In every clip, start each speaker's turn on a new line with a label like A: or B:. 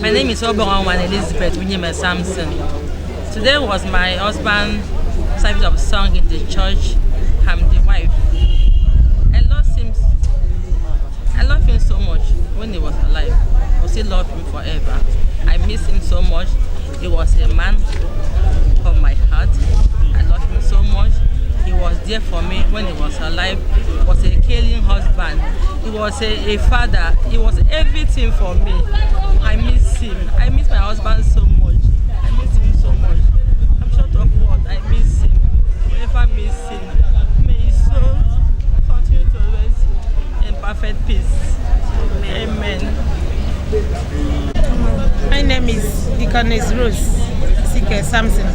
A: My name is Oberon Elizabeth Unyiwe Samson. Today was my husband's service of song in the church. I'm the wife. I love him so much when he was alive. I still love him forever. I miss him so much. He was a man of my heart. I love him so much. He was there for me when he was alive. He was a caring husband. He was a father. He was everything for me. I miss him. I miss my husband so much. I miss him so much. I'm short of words. I miss him. I never miss him. May his soul continue to rest in perfect peace. Amen.
B: My name is Deaconess Rose Chief Samson.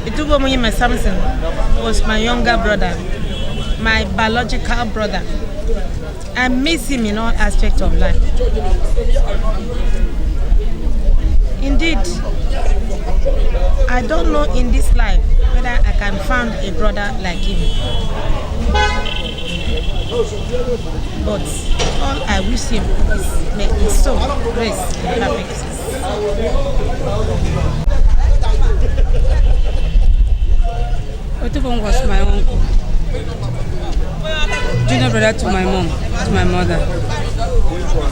B: Etubom Samson was my younger brother, my biological brother. I miss him in all aspects of life. Indeed, I don't know in this life whether I can find a brother like him. But all I wish him is may his soul rest in perfect peace.
C: Etubom was my uncle, junior brother to my mom, to my mother.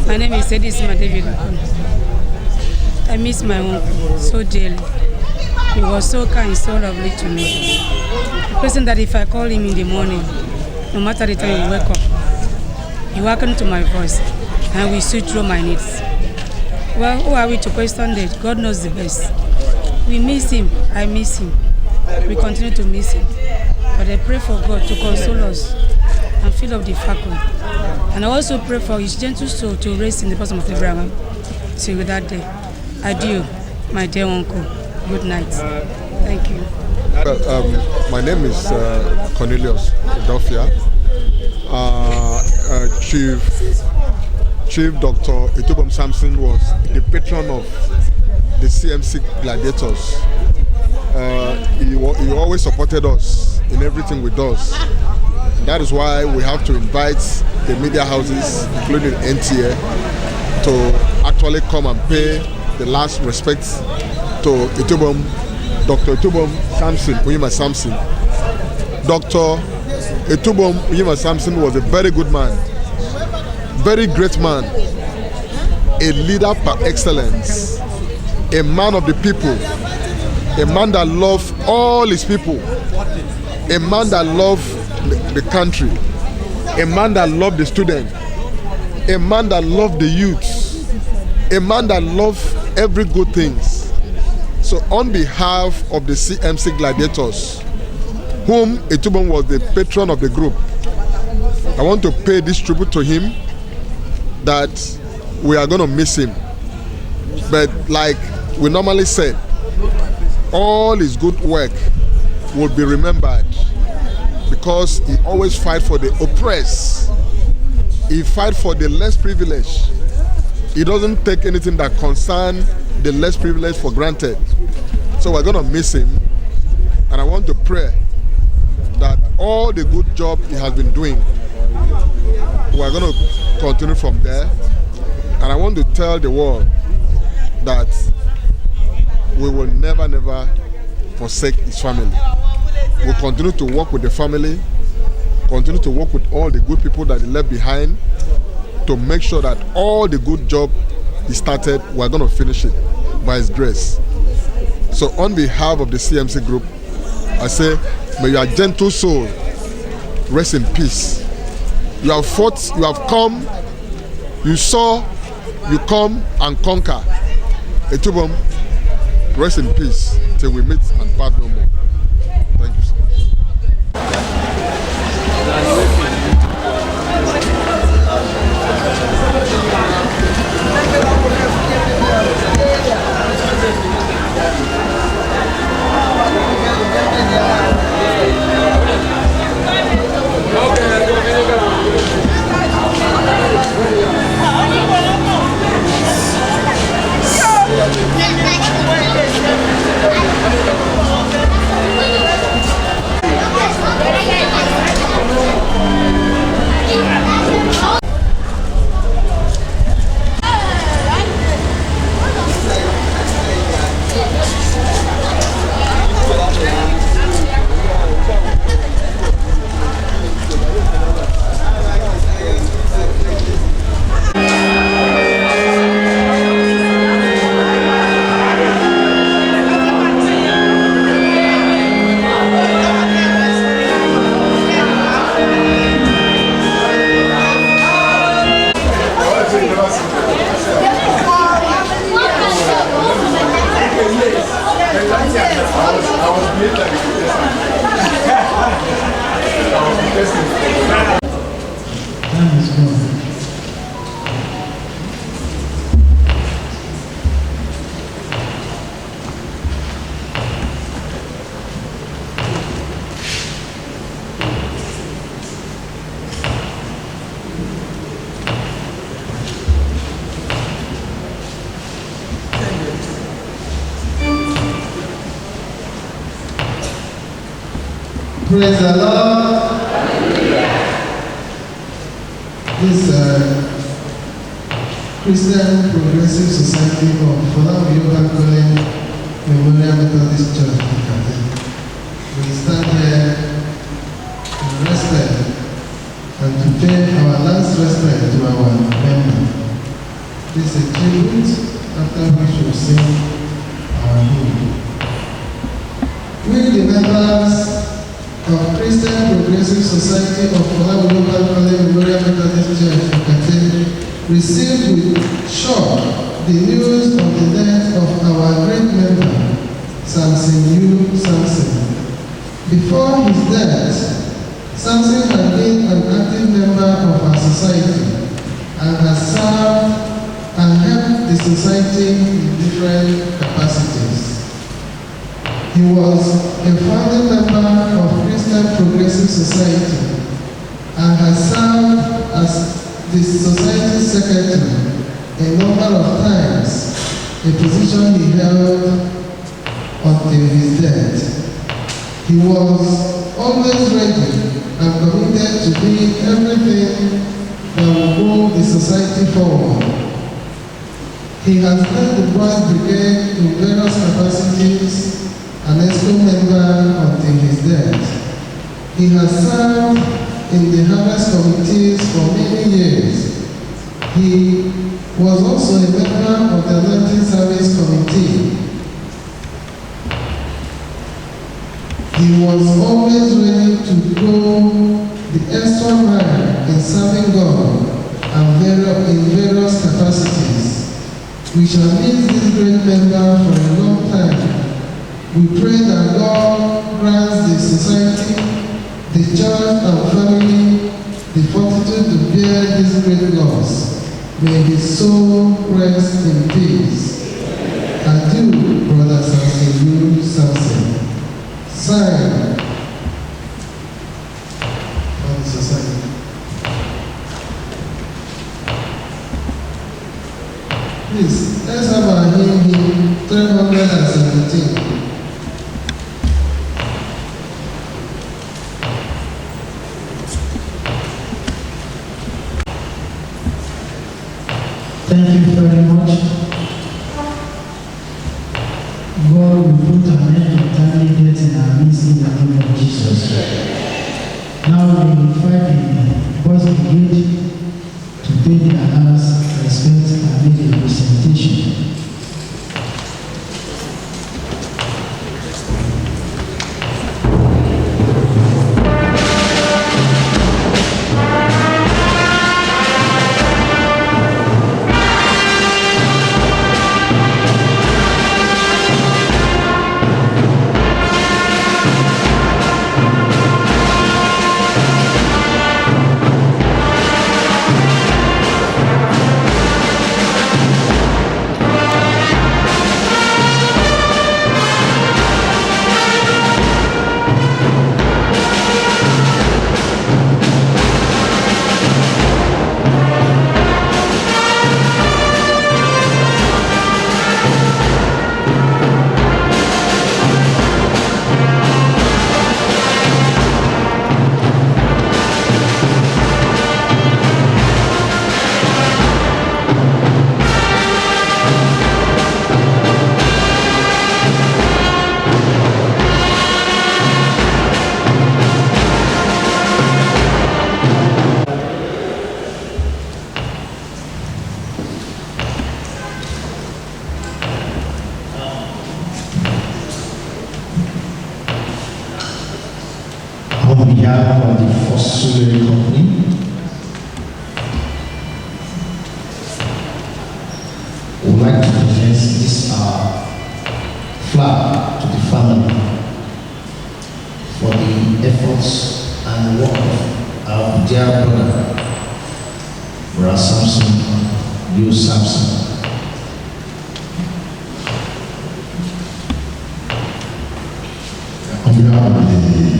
C: My name is Edisma David. I miss my uncle so dearly. He was so kind, so lovely to me. The person that if I call him in the morning, no matter the time he wake up, he welcome to my voice and we see through my needs. Well, who are we to question that? God knows the best. We miss him. I miss him. We continue to miss him. But I pray for God to console us and fill up the vacuum. And I also pray for his gentle soul to rest in the bosom of Abraham till that day. Adieu, my dear uncle. Good night. Thank you.
D: My name is Cornelius Dofia. Chief Dr. Etubom Samson was the patron of the CMC Gladiators. He always supported us in everything we do. That is why we have to invite the media houses, including NTA, to actually come and pay the last respects to Dr. Etubom Samson, Unyiwe Samson. Dr. Etubom Unyiwe Samson was a very good man, very great man, a leader par excellence, a man of the people, a man that loved all his people, a man that loved the country, a man that loved the student, a man that loved the youth, a man that loved every good things. So on behalf of the CMC Gladiators, whom Etubom was the patron of the group, I want to pay this tribute to him that we are going to miss him. But like we normally say, all his good work will be remembered because he always fight for the oppressed. He fight for the less privileged. He doesn't take anything that concerns the less privileged for granted. So we're going to miss him. And I want to pray that all the good job he has been doing, we're going to continue from there. And I want to tell the world that we will never, never forsake his family. We'll continue to work with the family, continue to work with all the good people that he left behind to make sure that all the good job he started, we're going to finish it by his grace. So on behalf of the CMC group, I say, may your gentle soul rest in peace. You have fought, you have come, you saw, you come and conquer. Etubom, rest in peace till we meet and part no more. Thank you, sir.
E: Praise the Lord. This Christian Progressive Society of Unyiwe Memorial Methodist Church. We stand here in respect and to pay our last respect to our member. This is a tribute after which we sing our hymn. We, the members of Christian Progressive Society of Unyiwe Memorial Methodist Church, received with shock the news of the death of our great member, Etubom Samson. Before his death, Samson had been an active member of our society and has served and helped the society in different capacities. He was a founding member of Christian Progressive Society and has served as the society's secretary a number of times, a position he held until his death. He was always ready and committed to doing everything that will move the society forward. He has led the Boys Brigade in various capacities, an ESCO member until his death. He has served in the harvest committees for many years. He was also a member of the Anointing Service Committee. He was always ready to go the extra mile in serving God and in various capacities. We shall miss this great member for a long time. We pray that God grants the society, the church and family the fortitude to bear this great loss. May his soul rest in peace. Adieu, Brother Etubom Samson. Signed by the society. Please, let's have our hymn 317.
F: Thank you very much. God will put an end to timely death in our midst in the name of Jesus. Now we invite the Boys Brigade to pay their last respect and make a presentation. On behalf of the first Surulere company, we would like to present this flag to the family for the efforts and work of our dear brother, Brother Etubom Samson.
G: On behalf of the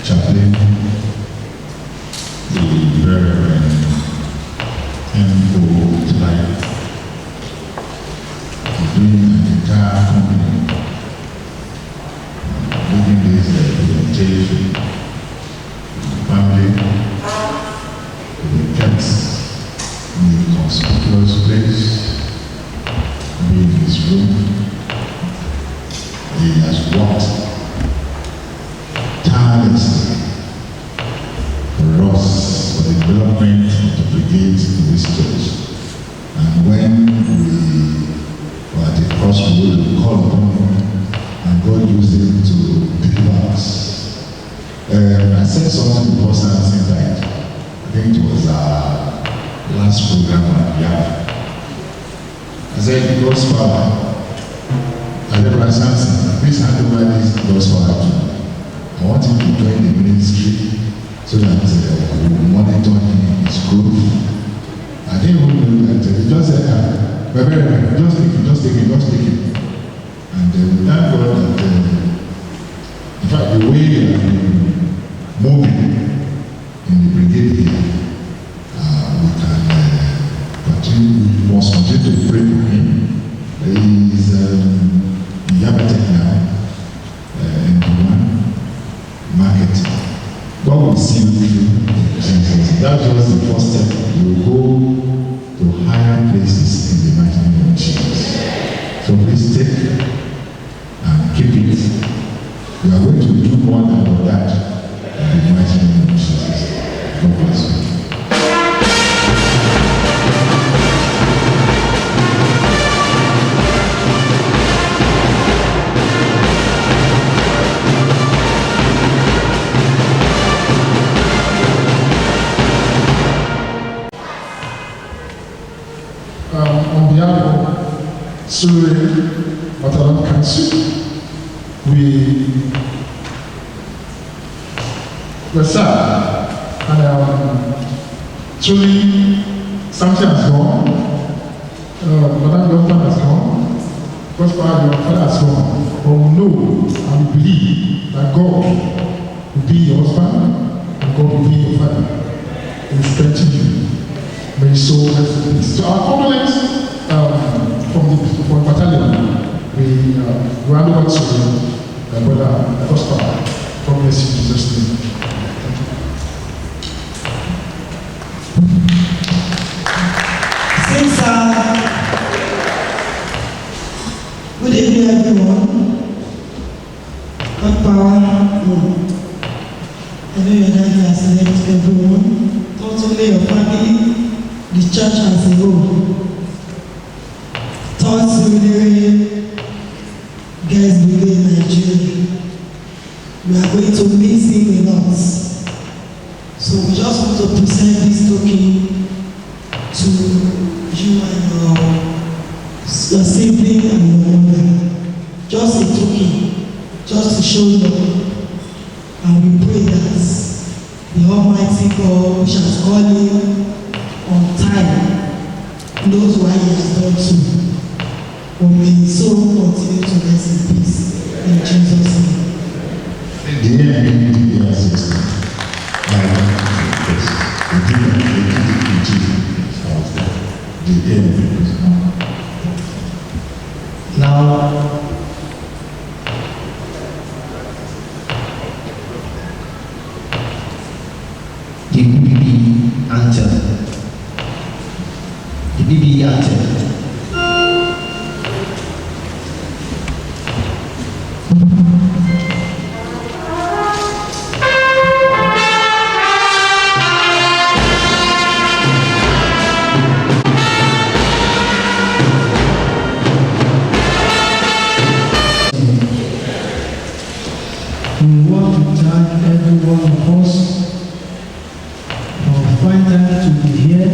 G: chaplain, the Reverend M.O. tonight, doing an entire company, giving this presentation room. He has worked tirelessly for us, for the development of the brigade in this church. And when we were at the crossroad, we called upon him, and God used him to deliver us. I said something before Samson died. I think it was our last program at Yah. I said, God's power. I said, Brother Samson, please hand over this God's power to me. I want him to join the ministry so that we will monitor his growth. I didn't even know that. He just said, just take it. And we thank God that, in fact, the way he has been moving in the brigade here, we must continue to pray for him. He is diabetic now, in the one marketing. God will see you through Jesus. That was the first step. You will go to higher places in the mighty name of Jesus. So please take and keep it. We are going to do more than that in the mighty name of Jesus. God bless you.
H: On behalf of Surulere Patron Council, we're sad, and truly something has gone. Madam Governor has gone, God's your father has gone. But we know and we believe that God will be your husband and God will be your father. He will strengthen you. May you so rest in peace. So our condolences from the battalion, we round over to Brother Prosper. God bless you in Jesus' name.
F: Since good evening, everyone. God power. I know your daddy has left everyone, not only your family, the church as a whole. Thoughts Surulere guys living in Nigeria. We are going to miss him a lot. So we just want to present this token to you and your sibling and your mother. Just a token, just to show love. And we pray that the Almighty God shall call him on time, knows why he has done so. But may his soul continue to rest in peace. In Jesus' name.
G: The enemy is existing.
F: Now, the BB anthem. The BB anthem.
I: We want to thank every one of us for finding time to be here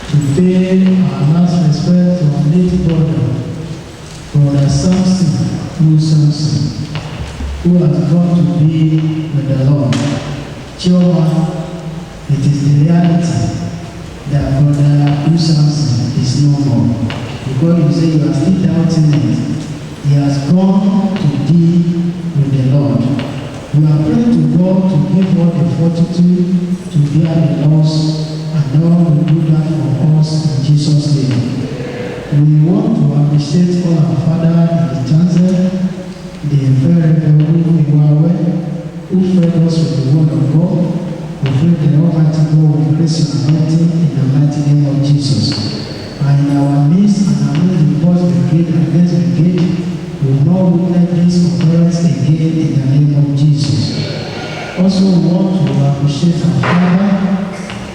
I: to pay our last respect to our late brother Samson, who has gone to be with the Lord. Chioma, it is the reality that Brother Samson is no more. Because you say you are still doubting it. He has gone to be with the Lord. We are praying to God to give us the fortitude to bear the loss, and God will do that for us in Jesus' name. We want to appreciate all our Father in the chancel, the Venerable Unyiwe, who fed us with the word of God. We pray the Almighty God will bless your anointing in the mighty name of Jesus.
F: are in our midst and among the boss brigade and guest brigade, we will not witness this occurrence again in the name of Jesus. Also, we want to appreciate our father,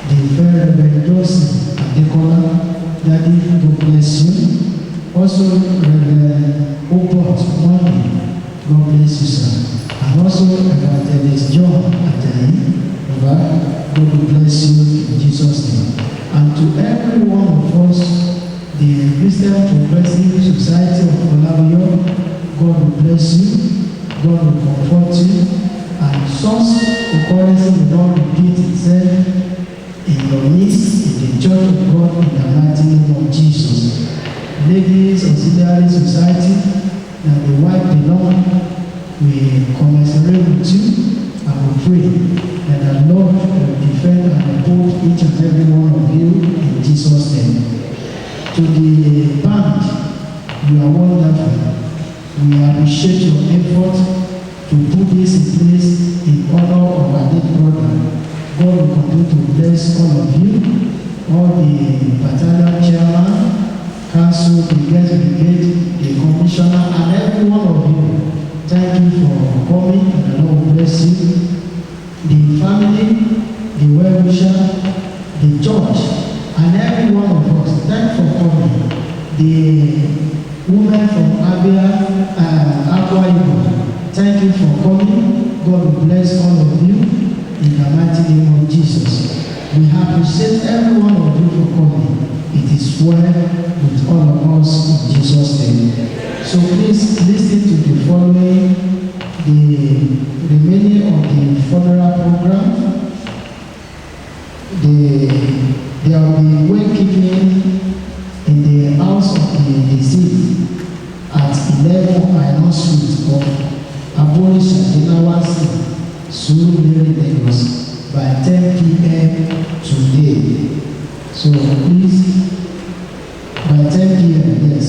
F: the very Reverend Joseph Adekola. Daddy, God bless you. Also, Reverend Obot Money, God bless you, sir. And also, Evangelist John Ajayi, God bless you in Jesus' name. And to every one of us, the Christian Progressive Society of Olabuyo, God will bless you, God will comfort you, and such occurrences will not repeat itself in your midst, in the church of God, in the mighty name of Jesus. Ladies Auxiliary Society, that the wife belong, we commiserate with you and we pray that the Lord will defend and uphold each and every one of you in Jesus' name. To the band, you are wonderful. We appreciate your effort to put this in place in honor of our dead brother. God will continue to bless all of you, all the battalion chairman, council, the guest brigade, the commissioner, and every one of you. Thank you for coming, and the Lord will bless you. The family, the well-wisher, the church, and every one of us, thank you for coming. The women from Abia, Akwa Ibom, thank you for coming. God will bless all of you in the mighty name of Jesus. We appreciate every one of you for coming. It is well with all of us in Jesus' name. So please listen to the following, the remaining of the funeral program. There will be wakekeeping in the house of the deceased at 11 Pioneer Street of Abolisha Dinawasi, Surulere, Lagos, by 10 p.m. today. So please, by 10 p.m., yes,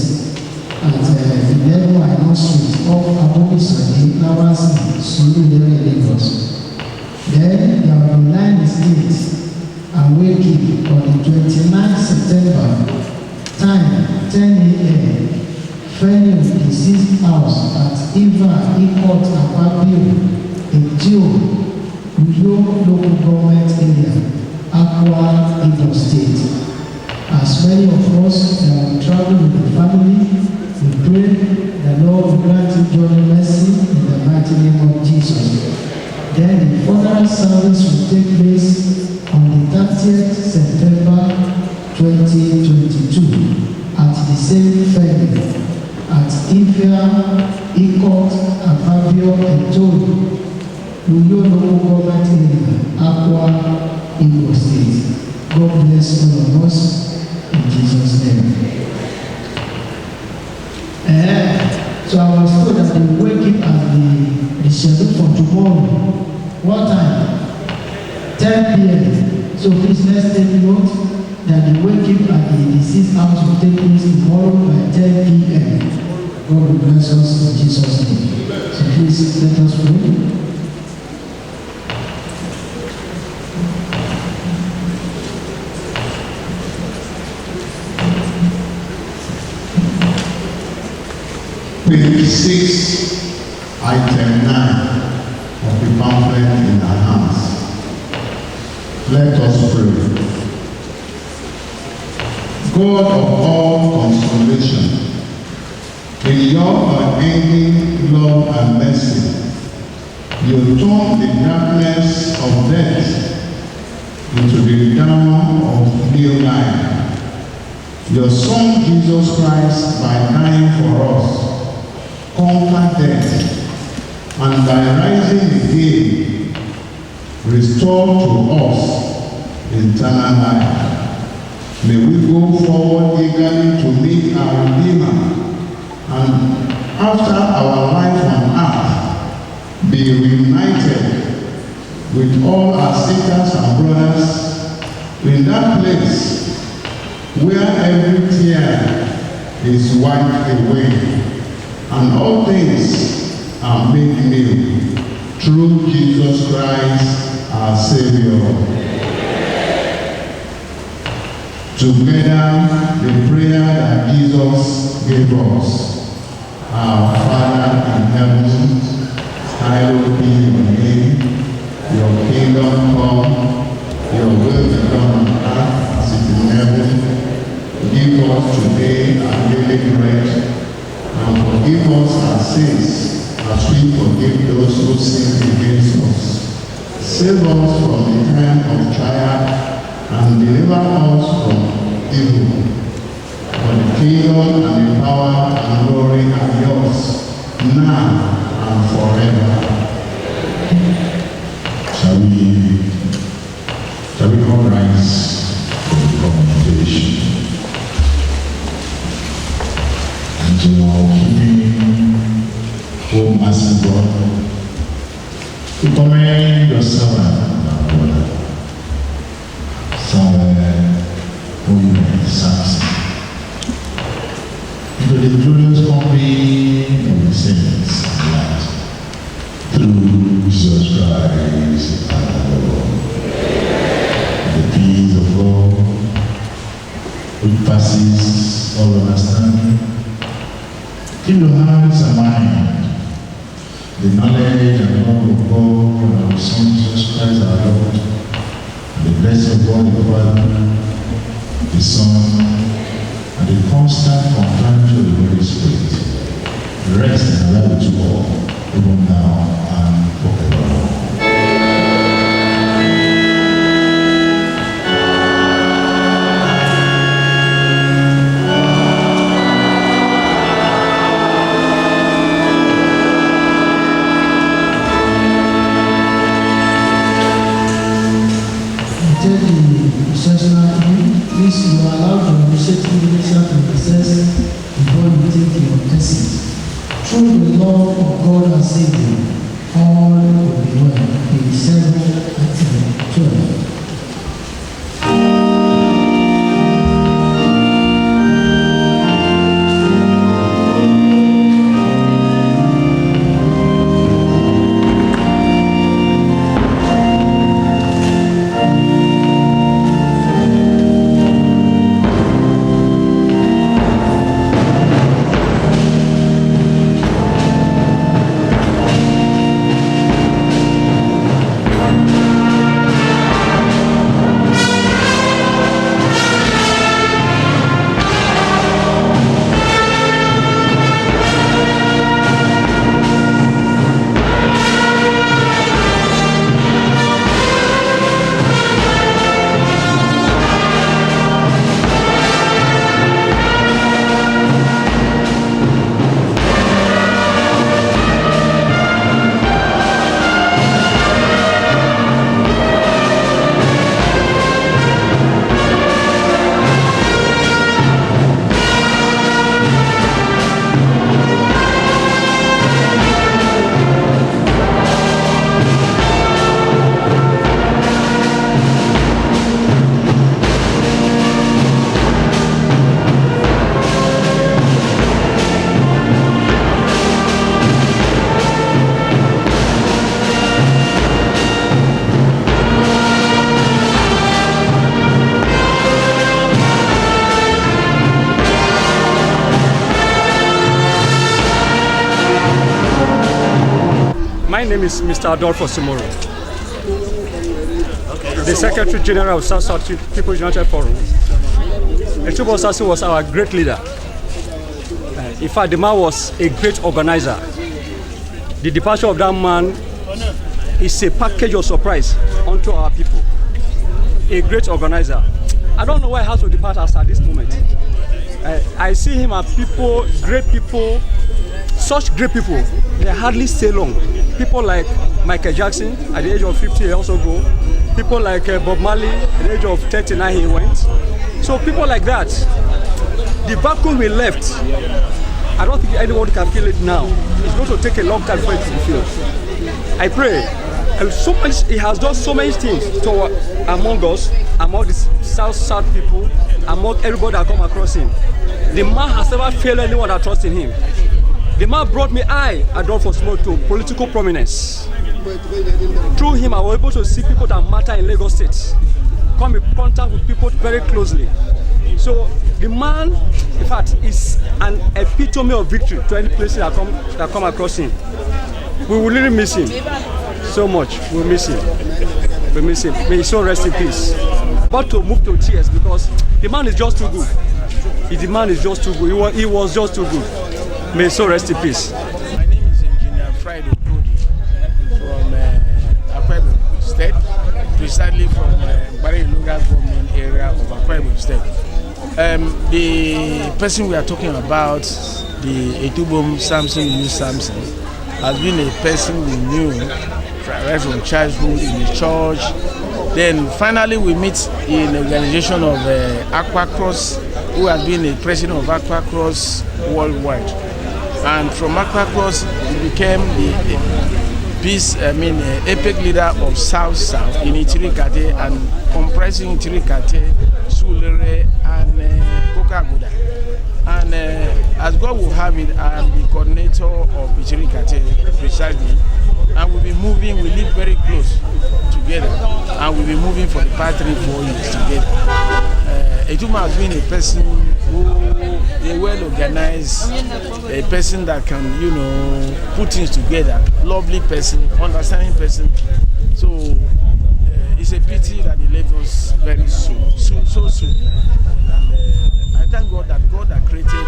F: at 11 Pioneer Street of Abolisha Dinawasi, Surulere, Lagos. Then there will be 9 states and waking on the 29th September, time 10 a.m. Venue deceased house at Iva Ikot Apapio in Uyo local government area, Akwa Ibom State. As many of us that will travel with the family, we pray the Lord will grant you journey mercy in the mighty name of Jesus. Then the funeral service will take place on the 30th September 2022 at the same venue at Ifea, Ikot, and Fabio and Tony, Uyo local government area, Akwa Ibom State. God bless all of us in Jesus' name. So I was told that they wake up at the schedule for tomorrow. What time? 10 p.m. So please let's take note that the waking at the deceased house will take place tomorrow by 10 p.m. God will bless us in Jesus' name. So please let us pray.
G: Page 6, item 9 of the pamphlet in our hands. Let us pray. God of all consolation, in your unending love and mercy, you turn the darkness of death into the dawn of new life. Your Son Jesus Christ, by dying for us, conquered death, and by rising again, restored to us eternal life. May we go forward eagerly to meet our Redeemer, and after our life on earth, be reunited with all our sisters and brothers in that place where every tear is wiped away and all things are made new through Jesus Christ our Savior. Together, the prayer that Jesus gave us. Our Father in heaven, hallowed be your name. Your kingdom come, your will be done on earth as it is in heaven. Give us today our daily bread, and forgive us our sins, as we forgive those who sin against us. Save us from the time of trial, and deliver us from evil. For the kingdom and the power and glory are yours, now and forever. Shall we all rise for the commendation? And to our keeping, O mercy God, to commend your servant, our brother, Unyiwe Samson, into the glorious company of the saints and light, through Jesus Christ our Lord. The peace of God, which passes all understanding, keep your hearts and mind, the knowledge and love of God and our Son Jesus Christ our Lord, and the blessing of God the Father, the Son, and the constant companionship of the Holy Spirit, rest and abide with you all, even now and forevermore.
F: Please, you are allowed to appreciate initial process before you take your essence. Through the love of God and Savior, all will be well. Page 7, Article 12.
J: My name is Mr. Adolfo Sumoro, the Secretary General of South People's United Forum. Etubom Samson was our great leader. In fact, the man was a great organizer. The departure of that man is a package of surprise unto our people. A great organizer. I don't know why he has to depart us at this moment. I see him as people, great people, such great people. They hardly stay long. People like Michael Jackson at the age of 50 he also go. People like Bob Marley at the age of 39 he went. So people like that, the vacuum we left, I don't think anyone can feel it now. It's going to take a long time for it to be filled. I pray, and so much, he has done so many things among us, among the South people, among everybody that come across him. The man has never failed anyone that trusts in him. The man brought me, Adolfo Sumoro, to political prominence. Through him, I was able to see people that matter in Lagos State, come in contact with people very closely. So the man, in fact, is an epitome of victory to any places that come across him. We will really miss him so much. We'll miss him. We miss him. May his soul rest in peace. But to move to tears because the man is just too good. The man is just too good. He was just too good. May his soul rest in peace.
K: My name is Engineer Friday Cody from Akwa Ibom State, precisely from Bari local government area of Akwa Ibom State. The person we are talking about, the Etubom Samson, has been a person we knew right from childhood in the church. Then finally we meet in the organization of Aqua Cross, who has been the president of Aqua Cross worldwide. And from Aqua Cross, he became the epic leader of South in Itirikate and comprising Itirikate, Surulere, and Kokaguda. And as God will have it, I am the coordinator of Itirikate precisely. And we'll be moving, we live very close together. And we'll be moving for the past 3-4 years together. Etubom has been a person who is well organized, a person that can, put things together, lovely person, understanding person. So it's a pity that he left us very soon, so soon. And I thank God that God that created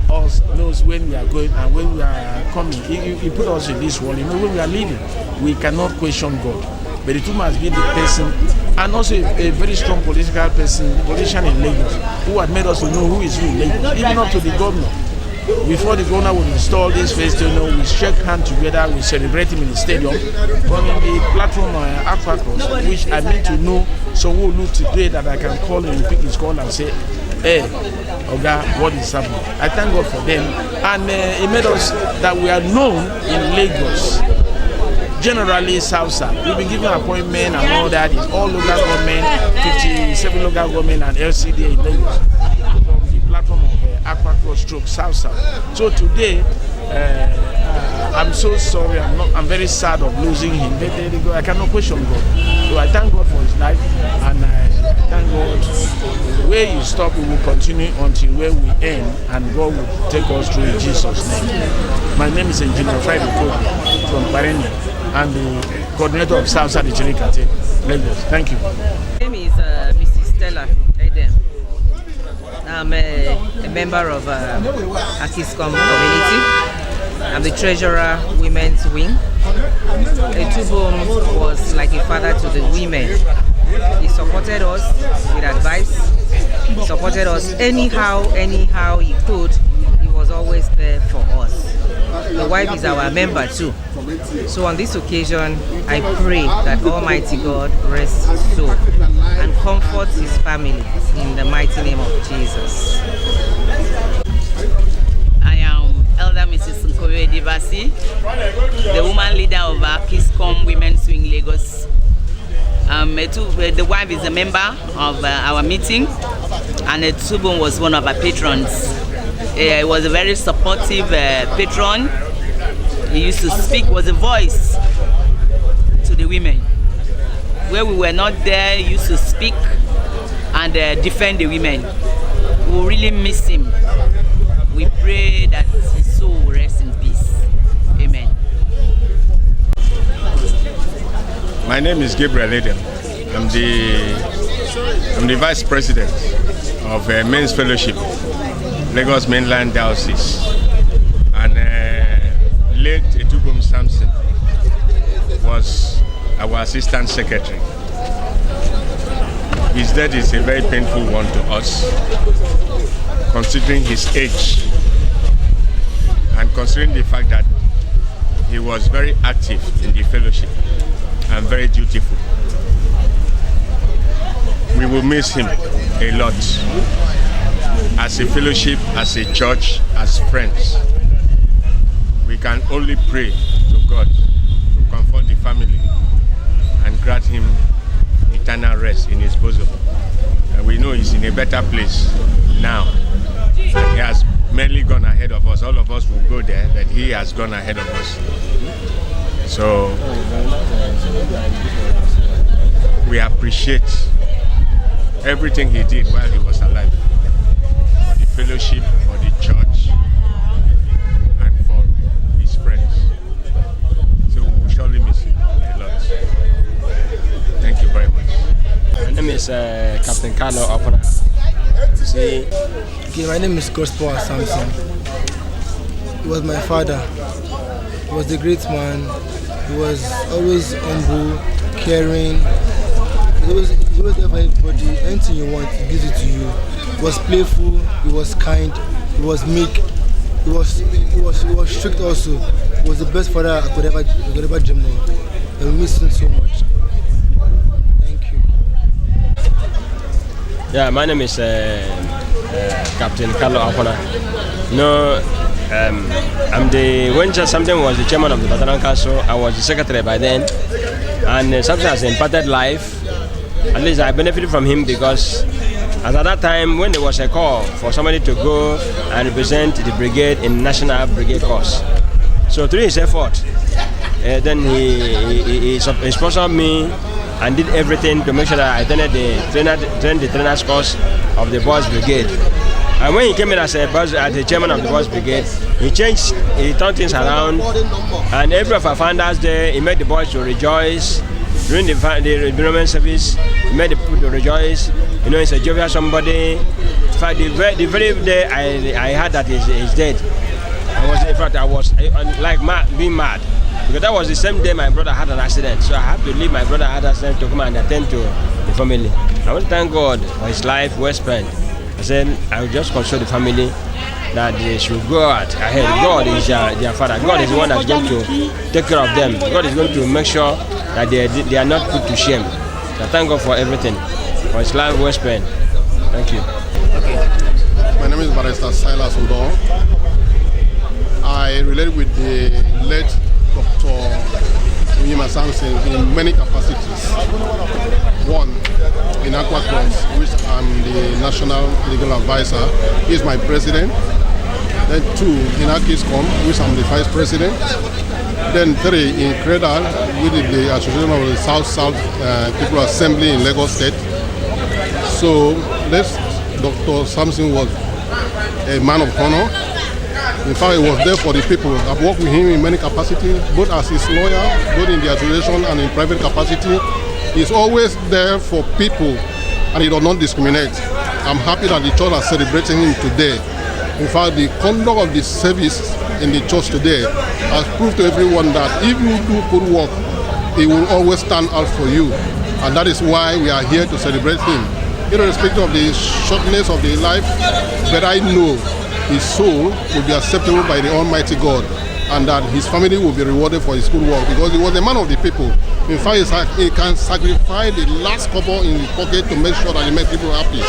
K: us knows when we are going and when we are coming. He put us in this world. When we are leaving, we cannot question God. But Etubom has been the person, and also a very strong politician in Lagos, who had made us to know who is who in Lagos, even up to the governor. Before the governor would install this festival, we shake hands together, we celebrate him in the stadium. From the platform Aqua Cross, which I need to know someone who look today that I can call and pick his call and say, hey, Oga, what is happening? I thank God for them. And it made us that we are known in Lagos. Generally South. We've been given appointment and all that. It's all local government, 57 local government and LCD in Lagos from the platform of Aqua Cross stroke South. So today, I'm so sorry. I'm very sad of losing him. I cannot question God. So I thank God for his life, and I thank God. Where you stop, we will continue until where we end, and God will take us through in Jesus' name. My name is Engineer Friday Cody from Pareni, and the coordinator of South Itirikate, Lagos. Thank you.
A: My name is Mrs. Stella Eden. I'm a member of Akiscom community. I'm the treasurer, women's wing. Etubom was like a father to the women. He supported us with advice. He supported us anyhow he could. He was always there for us. The wife is our member too. So on this occasion, I pray that Almighty God rest his soul and comfort his family in the mighty name of Jesus. I am Elder Mrs. Nkowe Divasi, the woman leader of Akiscom Women's Wing Lagos. The wife is a member of our meeting, and Etubom was one of our patrons. He was a very supportive patron. He used to speak, was a voice to the women. Where we were not there, he used to speak and defend the women. We really miss him. We pray that his soul will rest in peace. Amen.
L: My name is Gabriel Eden. I'm the Vice President of Men's Fellowship, Lagos Mainland Diocese. And late Etubom Samson was our Assistant Secretary. His death is a very painful one to us, considering his age and considering the fact that he was very active in the fellowship and very dutiful. We will miss him a lot as a fellowship, as a church, as friends. We can only pray to God to comfort the family and grant him eternal rest in his bosom. And we know he's in a better place now. And he has mainly gone ahead of us. All of us will go there, but he has gone ahead of us. So we appreciate everything he did while he was alive. fellowship, for the church, and for his friends. So we will surely miss him a lot. Thank you very much.
M: My name is Captain Carlo Opera. See,
N: okay, my name is Gospel Samson. He was my father. He was a great man. He was always humble, caring. He was there for everybody. Anything you want, he gives it to you. He was playful. He was kind. He was meek. He was strict also. He was the best father I could ever dream of. I will miss him so much. Thank you.
M: Yeah, my name is Captain Carlo Opera. No. When Samson was the chairman of the Patron Council, I was the secretary by then, and Samson has imparted life. At least I benefited from him because at that time when there was a call for somebody to go and represent the brigade in National Brigade Course, so through his effort, then he sponsored me and did everything to make sure that I attended the trainers course of the Boys Brigade. And when he came in as the chairman of the Boys Brigade, he turned things around, and every of our founders there, he made the boys to rejoice. During the environment service, he made the people to rejoice. You know, he's a jovial somebody. In fact, the very day I heard that he's dead, I was being mad, because that was the same day my brother had an accident. So I had to leave my brother had an accident to come and attend to the family. I want to thank God for his life well spent. I said I will just console the family that they should go out ahead. God is their father. God is the one that's going to take care of them. God is going to make sure that they are not put to shame. So thank God for everything, for his life well spent. Thank you.
O: Okay. My name is Barrister Silas Udo. I relate with the late Dr. Etubom Samson in many capacities. One, in Aqua Cross, which I'm the National Legal Advisor. He is my president. Then two, in Akiscom, which I'm the vice president. Then three, in Credal, we did the Association of the South People Assembly in Lagos State. So, Dr. Samson was a man of honor. In fact, he was there for the people. I've worked with him in many capacities, both as his lawyer, both in the association and in private capacity. He's always there for people, and he does not discriminate. I'm happy that the church is celebrating him today. In fact, the conduct of the service in the church today has proved to everyone that if you do good work, he will always stand out for you. And that is why we are here to celebrate him. Irrespective of the shortness of the life, but I know his soul will be acceptable by the Almighty God, and that his family will be rewarded for his good work, because he was a man of the people. In fact, he can sacrifice the last couple in his pocket to make sure that he makes people happy.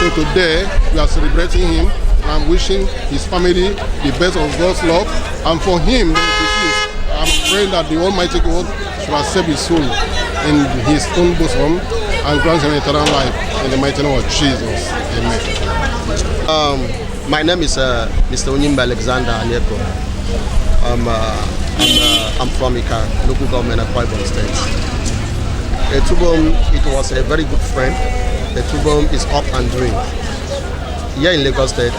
O: So today, we are celebrating him. I'm wishing his family the best of God's love, and for him, I'm praying that the Almighty God should accept his soul in his own bosom and grant him eternal life in the mighty name of Jesus. Amen.
P: My name is Mr. Unyiwe Alexander Anyeko. I'm from Ika, local government of Akwa Ibom State. Etubom, it was a very good friend. Etubom is up and doing. Here in Lagos State,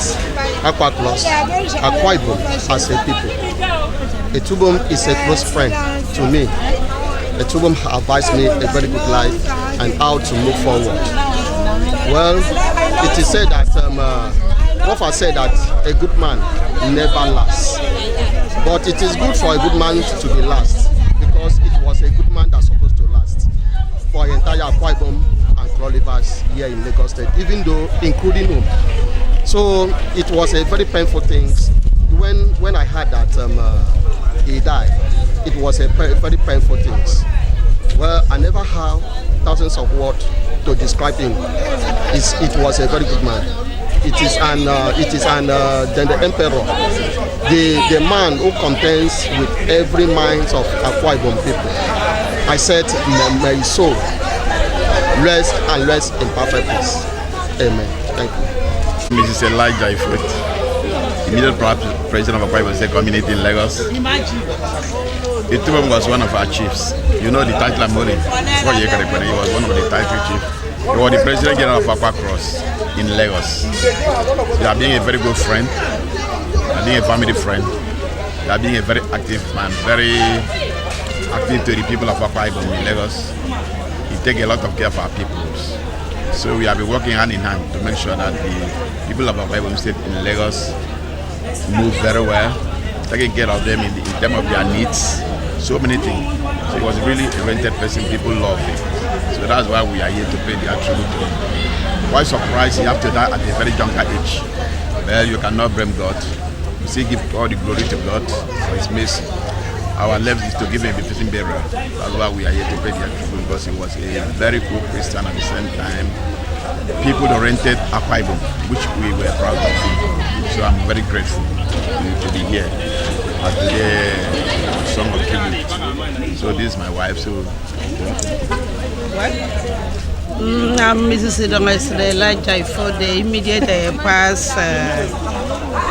P: Akwa Ibom as a people. Etubom is a close friend to me. Etubom advised me a very good life and how to move forward. Well, it is said that Prophet said that a good man never lasts. But it is good for a good man to be last, because it was a good man that's supposed to last for the entire Akwa Ibom and Krolivers here in Lagos State, even though including him. So it was a very painful thing. When I heard that he died, it was a very painful thing. Well, I never have thousands of words to describe him. It was a very good man. Then the emperor, the man who contends with every mind of Akwa Ibom people. I said, may his soul rest and rest in perfect peace. Amen. Thank you.
Q: Mrs. Elijah Ifrit, immediate president of Akwa Ibom State community in Lagos. Etubom was one of our chiefs. You know the title I'm holding. He was one of the title chiefs. He was the President General of Aqua Cross in Lagos. They are being a very good friend, they are being a family friend, they are being a very active man, very active to the people of Aqua Ibom in Lagos. He takes a lot of care for our people. So we have been working hand in hand to make sure that the people of Aqua Ibom State in Lagos move very well, taking care of them in terms of their needs, so many things. So he was really a rented person, people love him. So that's why we are here to pay their tribute to him. Quite surprised he have to die at a very young age. Well, you cannot blame God. We still give all the glory to God for his mercy. Our left is to give him a baptism burial. That's why we are here to pay their tribute, because he was a very good Christian at the same time. People oriented Aqua Ibom, which we were proud of. So I'm very grateful to be here at the song of tribute. So this is my wife. So
R: I'm Mrs. Elijah for the immediate past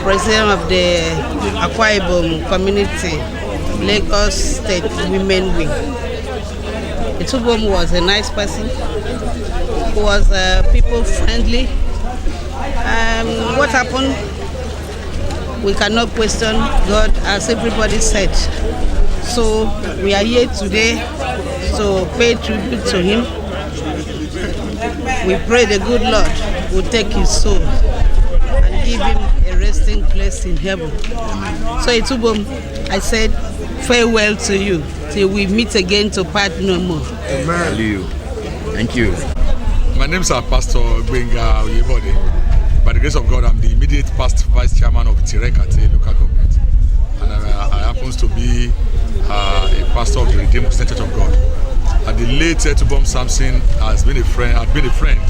R: president of the Aqua Ibom community, Lagos State Women Wing. Etubom was a nice person. He was people friendly. What happened? We cannot question God, as everybody said. So we are here today to pay tribute to him. We pray the good Lord will take his soul and give him a resting place in heaven. So Etubom, I said farewell to you till we meet again to part no more.
Q: Amen. Thank you.
S: My name is Pastor Gbenga Oyebode. By the grace of God, I'm the immediate past vice chairman of Tirekate local government, and I happens to be a pastor of the Redeemed Christian Church of God. The late Etubom Samson has been a friend. I've been a friend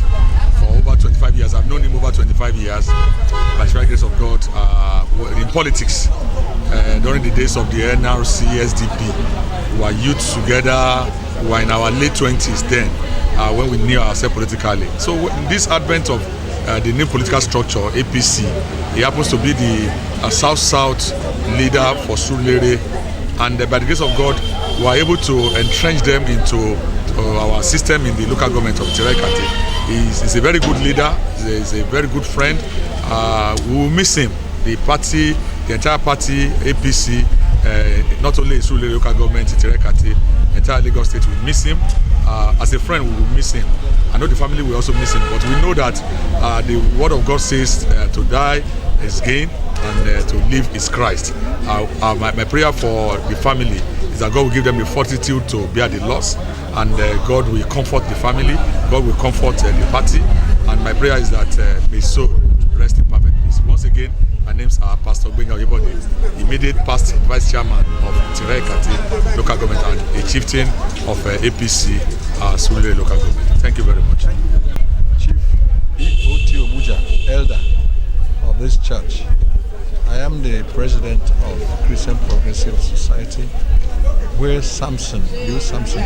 S: for over 25 years. I've known him over 25 years. By the grace of God, in politics, during the days of the NRC, SDP, we were youth together. We were in our late 20s then, when we knew ourselves politically. So in this advent of the new political structure, APC, he happens to be the South-South leader for Surulere, and by the grace of God, we are able to entrench them into our system in the local government of Tirekate. He's a very good leader, he's a very good friend. We will miss him. The party, the entire party, APC, not only Surulere local government, Tirekate, entire Lagos State will miss him. As a friend, we will miss him. I know the family will also miss him, but we know that the word of God says to die is gain and to live is Christ. My prayer for the family is that God will give them the fortitude to bear the loss, and God will comfort the family, God will comfort the party, and my prayer is that may his soul rest in perfect peace. Once again, my name is Pastor Gbenga Oyebode, immediate past vice chairman of Tirekate local government and a chieftain of APC Surulere local government. Thank you very much.
T: Chief Etubum, elder of this church. I am the president of Christian Progressive Society, where Samson,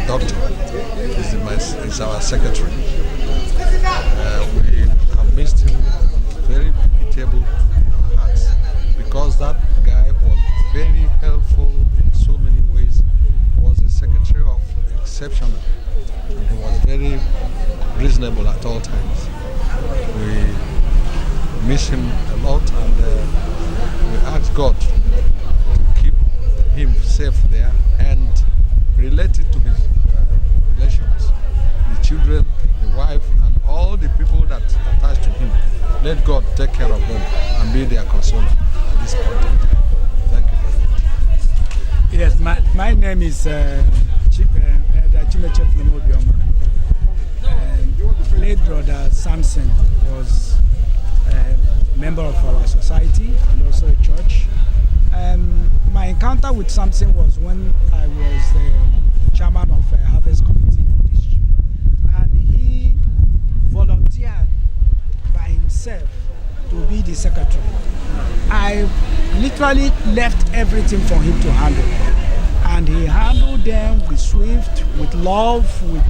T: Doctor, is our secretary. We have missed him very pitiable in our hearts, because that guy was very helpful in so many ways. He was a secretary of exceptional, and he was very reasonable at all times. We miss him a lot, and we ask God to keep him safe there and related to his relations, the children, the wife, and all the people that attach to him. Let God take care of them and be their consoler at this point in time. Thank you very much.
U: Yes, my name is Chimeche Flemobioma. Late brother Samson was a member of our society and also a church. My encounter with Samson was when I was the chairman of a harvest committee for this, and he volunteered by himself to be the secretary. I literally left everything for him to handle, and he handled them with swift, with love, with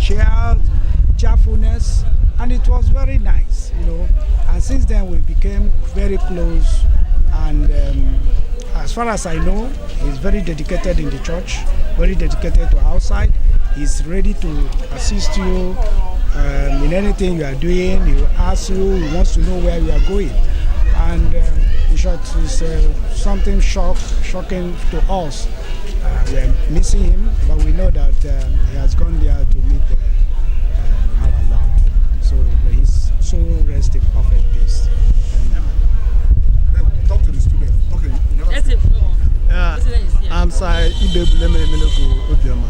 U: cheerfulness, and it was very nice, you know. And since then we became very close, and as far as I know, he's very dedicated in the church, very dedicated to outside. He's ready to assist you In anything you are doing, he will ask you, he wants to know where you are going. And in short, it's something shocking to us. We are missing him, but we know that he has gone there to meet our Lord. So may his soul rest in perfect peace.
H: Talk to the student. Okay.
N: I'm Sir Etubom Samson,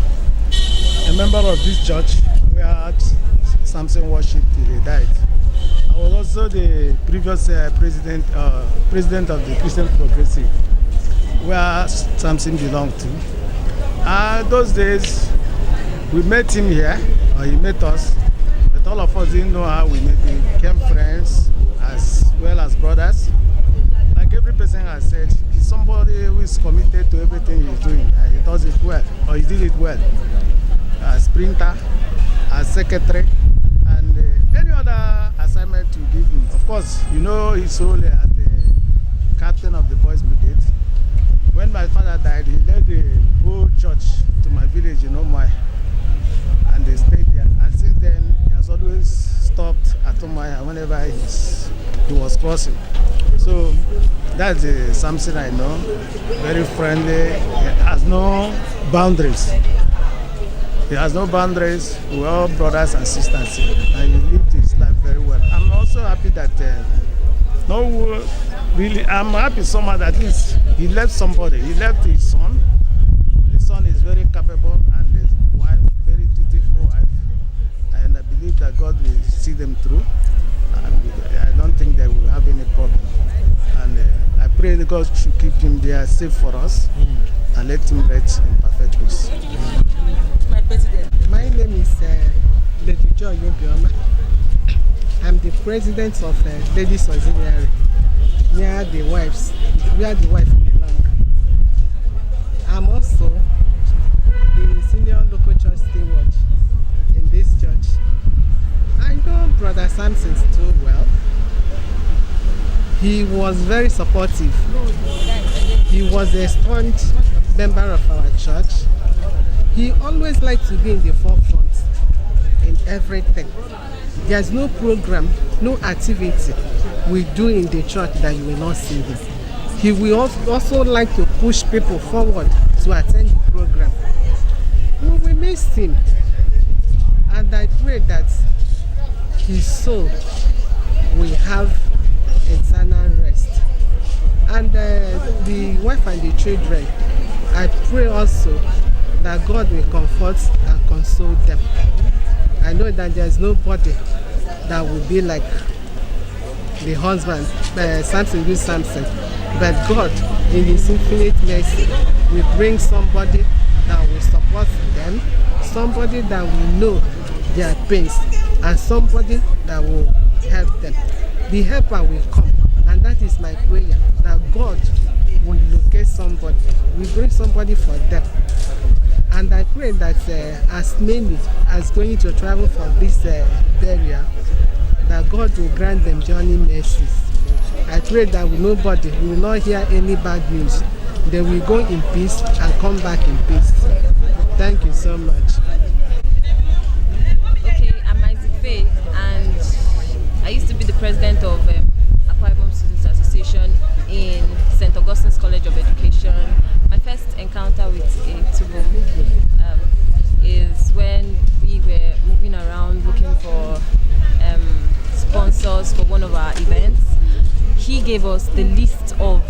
N: a member of this church where Samson worshipped till he died. I was also the previous president of the Christian Progressive, where Samson belonged to. Those days, we met him here, or he met us, but all of us didn't know how we met. We became friends as well as brothers. Like every person has said, he's somebody who is committed to everything he's doing, and he does it well, or he did it well. As printer, as secretary, and any other assignment to give him. Of course, you know his role as the captain of the Boys Brigade. When my father died, he led the whole church to my village in Omai, and they stayed there. And since then, he has always stopped at Omai whenever he was crossing. So that's the Samson I know. Very friendly. He has no boundaries. He has no boundaries. We're all brothers and sisters, and he lived his life very well. I'm also happy that I'm happy somehow that at least he left somebody. He left his son. His son is very capable, and his wife, very dutiful wife. And I believe that God will see them through. And I don't think they will have any problem. And I pray that God should keep him there safe for us and let him rest in perfect peace.
B: My name is Lady Joy Yobioma. I'm the president of Ladies Auxiliary, where the wives belong. I'm also the senior local church steward in this church. I know Brother Samson too well. He was very supportive. He was a staunch member of our church. He always liked to be in the forefront in everything. There's no program, no activity we do in the church that you will not see him. He will also like to push people forward to attend the program. We miss him, and I pray that his soul will have eternal rest. And the wife and the children, I pray also that God will comfort and console them. I know that there's nobody that will be like the husband, Samson, but God, in His infinite mercy, will bring somebody that will support them, somebody that will know their pains, and somebody that will help them. The helper will come, and that is my prayer, that God will locate somebody, will bring somebody for them. And I pray that as many as going to travel for this burial, that God will grant them journey mercies. I pray that nobody will not hear any bad news. They will go in peace and come back in peace. Thank you so much.
V: Okay, I'm Isaac Faye, and I used to be the president of Etubom Students Association in St. Augustine's College of Education. My first encounter with Etubom is when we were moving around looking for sponsors for one of our events. He gave us the list of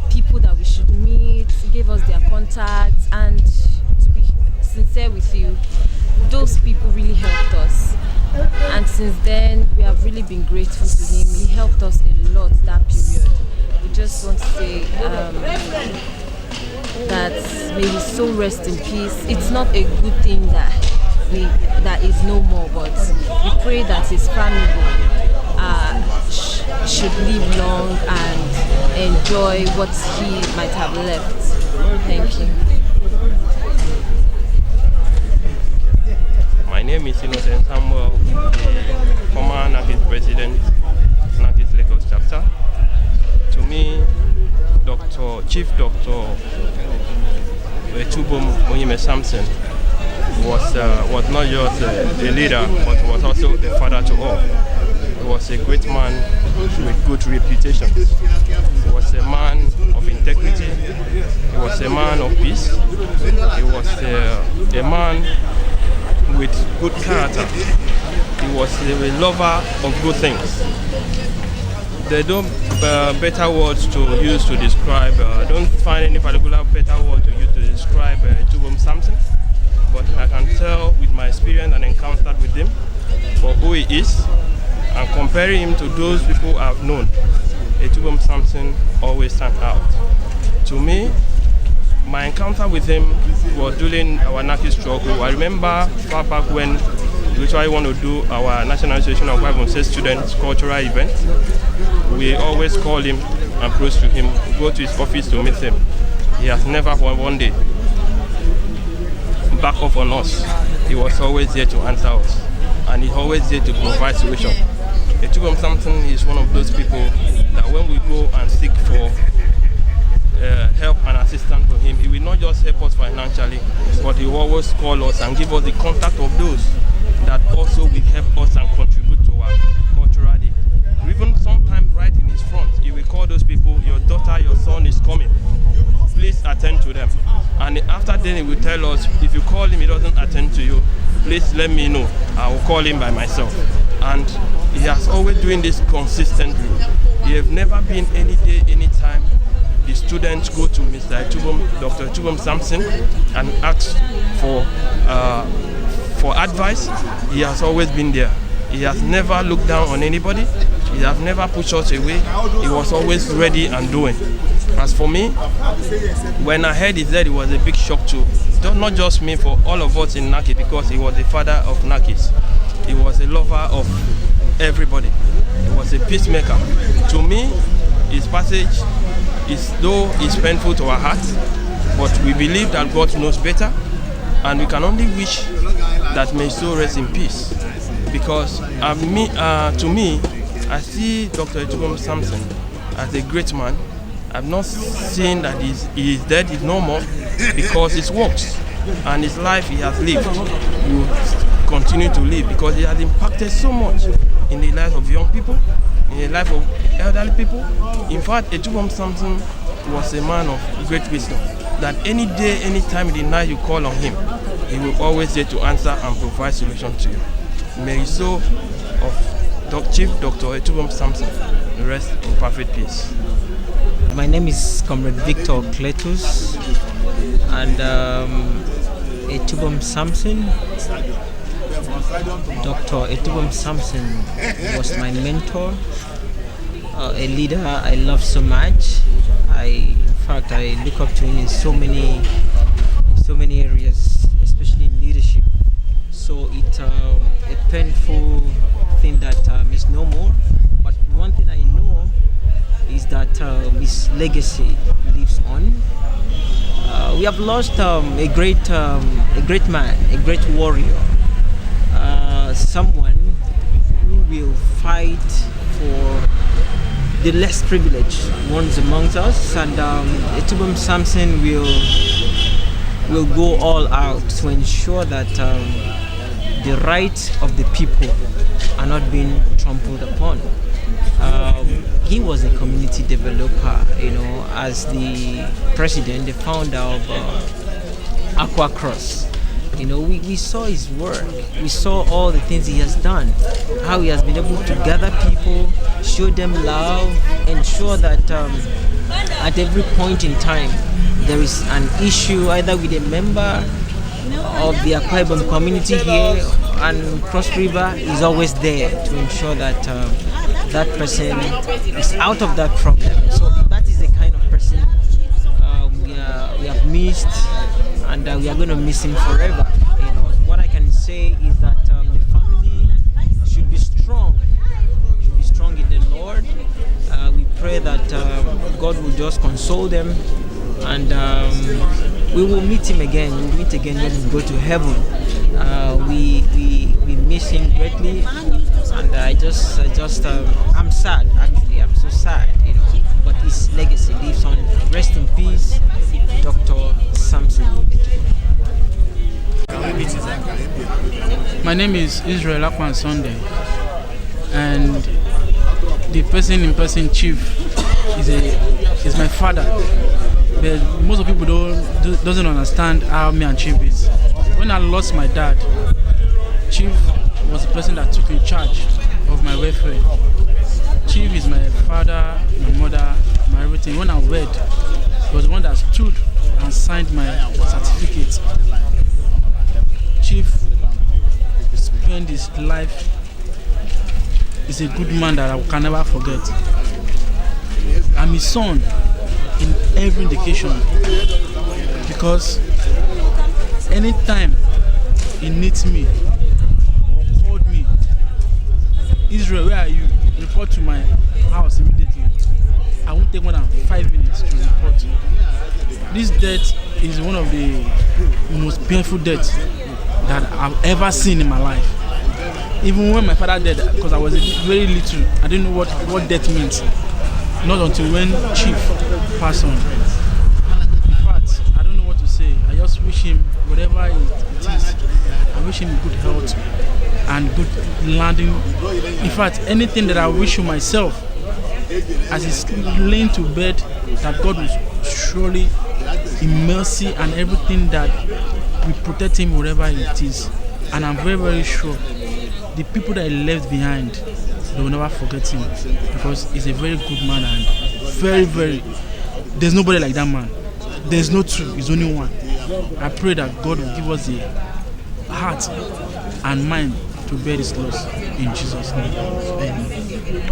V: people that we should meet. He gave us their contacts, and to be sincere with you, those people really helped us. And since then, we have really been grateful to him. He helped us a lot that period. We just want to say that may his soul rest in peace. It's not a good thing that is no more, but we pray that his family should live long and enjoy what he might have left. Thank you.
W: My name is Innocent Samuel, the former NAKIS president, NAKIS Lagos chapter. To me, Chief Etubum Samson was not just a leader, but was also a father to all. He was a great man with good reputation. He was a man of integrity. He was a man of peace. He was a man with good character. He was a lover of good things. There are no better words to use to describe. I don't find any particular better word to use to describe Etubom Samson. But I can tell with my experience and encounter with him for who he is, and comparing him to those people I've known, Etubom Samson always stands out. To me, my encounter with him was during our NACI struggle. I remember far back when we usually want to do our National Association of 516 Students cultural event. We always call him and approach to him, go to his office to meet him. He has never for one day back off on us. He was always there to answer us, and he's always there to provide solutions. Etubom Samson is one of those people that when we go and seek for help and assistance from him, he will not just help us financially, but he will always call us and give us the contact of those that also will help us and contribute to our cultural day. Even sometimes right in his front, he will call those people, your daughter, your son is coming. Please attend to them. And after then he will tell us, if you call him, he doesn't attend to you, please let me know. I will call him by myself. And he has always doing this consistently. He have never been any day, any time the students go to Mr. Etubom, Dr. Etubom Samson, and ask for advice. He has always been there. He has never looked down on anybody. He has never pushed us away. He was always ready and doing. As for me, when I heard he said, it was a big shock to not just me, for all of us in NACI, because he was the father of NACIs. He was a lover of everybody. He was a peacemaker. To me, his passage is, though it's painful to our hearts, but we believe that God knows better, and we can only wish that may so rest in peace. Because to me, I see Dr. Etubom Samson as a great man. I've not seen that he is dead, he's no more, because his works and his life he has lived will continue to live, because he has impacted so much in the lives of young people, in the life of elderly people. In fact, Etubom Samson was a man of great wisdom, that any day, any time in the night you call on him, he will always there to answer and provide solutions to you. May the soul of Chief Dr. Etubom Samson rest in perfect peace.
C: My name is Comrade Victor Cletus, and Etubom Samson. Dr. Etubom Samson was my mentor, a leader I love so much. In fact, I look up to him in so many areas, especially in leadership. So it's a painful thing that is no more. But one thing I know is that his legacy lives on. We have lost a great man, a great warrior, someone who will fight for the less privileged ones amongst us, and Etubom Samson will go all out to ensure that the rights of the people are not being trampled upon. He was a community developer, as the president, the founder of Aqua Cross. We saw his work, we saw all the things he has done, how he has been able to gather people, show them love, ensure that at every point in time there is an issue either with a member of the Akwa Ibom community here and Cross River, is always there to ensure that that person is out of that problem. So that is the kind of person we have missed, and we are going to miss him forever. What I can say is that the family should be strong in the Lord. We pray that God will just console them, and we will meet him again. We'll meet again when we go to heaven. We miss him greatly, and I'm sad. Actually, I'm so sad. But his legacy lives on. Rest in peace, Dr. Samson.
D: My name is Israel Akwan Sunday, and the person in person Chief is my father. But most of people doesn't understand how me and Chief is. When I lost my dad, Chief was the person that took in charge of my welfare. Chief is my father, my mother, my everything. When I wed, he was the one that stood and signed my certificate. Chief spent his life. He's a good man that I can never forget. I'm his son in every indication, because anytime he needs me or called me, Israel, where are you? Report to my house immediately. I won't take more than 5 minutes to report. This death is one of the most painful deaths that I've ever seen in my life. Even when my father died, because I was very little, I didn't know what death meant. Not until when Chief passed on. In fact, I don't know what to say. I just wish him, whatever it is, I wish him good health and good landing. In fact, anything that I wish for myself, as he's laying to bed, that God will surely, in mercy and everything, that will protect him wherever it is. And I'm very, very sure the people that he left behind, they will never forget him, because he's a very good man and very, very, there's nobody like that man. There's no two, there's only one. I pray that God will give us the heart and mind to bear this loss in Jesus' name. Amen.